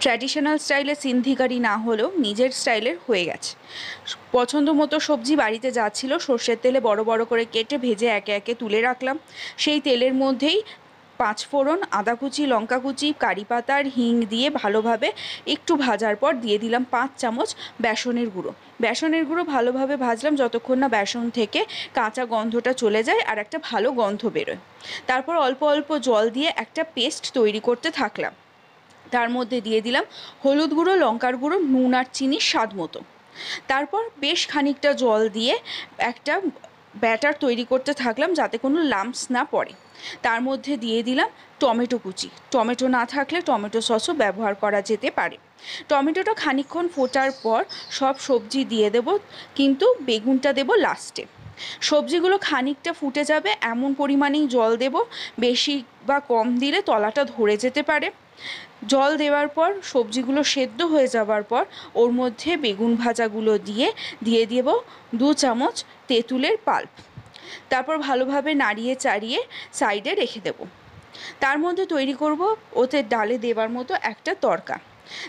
Traditional স্টাইলে সিন্ধি কারি না হলেও নিজের স্টাইলের হয়ে গেছে। পছন্দ মতো সবজি বাড়িতে যা ছিল সর্ষের তেলে বড় বড় করে কেটে ভেজে একে একে তুলে রাখলাম। সেই তেলের মধ্যেই পাঁচফোড়ন, আদা কুচি, লঙ্কা কুচি, কারি পাতা আর হিং দিয়ে ভালোভাবে একটু ভাজার পর দিয়ে দিলাম 5 চামচ বেসনের গুঁড়ো। বেসনের গুঁড়ো ভালোভাবে ভাজলাম যতক্ষণ না বেসন থেকে কাঁচা গন্ধটা চলে যায় আর একটা ভালো গন্ধ বেরোয়। তারপর অল্প অল্প জল দিয়ে একটা পেস্ট তৈরি করতে থাকলাম। তার মধ্যে দিয়ে দিলাম হলুদ গুঁড়ো, লঙ্কার গুঁড়ো, নুন আর চিনি স্বাদ মতো। তারপর বেশ খানিকটা জল দিয়ে একটা ব্যাটার তৈরি করতে থাকলাম যাতে কোনো লাম্পস না পড়ে। তার মধ্যে দিয়ে দিলাম টমেটো কুচি। টমেটো না থাকলে টমেটো সসও ব্যবহার করা যেতে পারে। টমেটোটা খানিকক্ষণ ফোটার পর সব সবজি দিয়ে দেব, কিন্তু বেগুনটা দেব লাস্টে। সবজিগুলো খানিকটা ফুটে যাবে এমন পরিমাণেই জল দেব, বেশি বা কম দিলে তলাটা ধরে যেতে পারে। জল দেওয়ার পর সবজিগুলো সেদ্ধ হয়ে যাওয়ার পর ওর মধ্যে বেগুন ভাজাগুলো দিয়ে দেব 2 চামচ তেঁতুলের পাল্প। তারপর ভালোভাবে নাড়িয়ে চাড়িয়ে সাইডে রেখে দেব। তার মধ্যে তৈরি করব ওতে ডালে দেওয়ার মতো একটা তড়কা।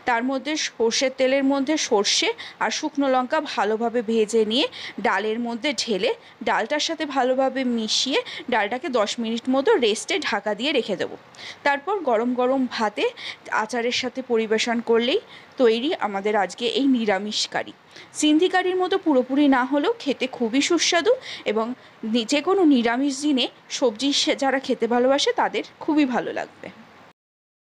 তার মধ্যে সর্ষের তেলের মধ্যে সর্ষে আর শুকনো লঙ্কা ভালোভাবে ভেজে নিয়ে ডালের মধ্যে ঢেলে ডালটার সাথে ভালোভাবে মিশিয়ে ডালটাকে 10 মিনিট মতো রেস্টে ঢাকা দিয়ে রেখে দেবো। তারপর গরম গরম ভাতে আচারের সাথে পরিবেশন করলেই তৈরি আমাদের আজকে এই নিরামিষ কারি। সিন্ধি কারির মতো পুরোপুরি না হলেও খেতে খুবই সুস্বাদু এবং যে কোনো নিরামিষ দিনে সবজি যারা খেতে ভালোবাসে তাদের খুবই ভালো লাগবে।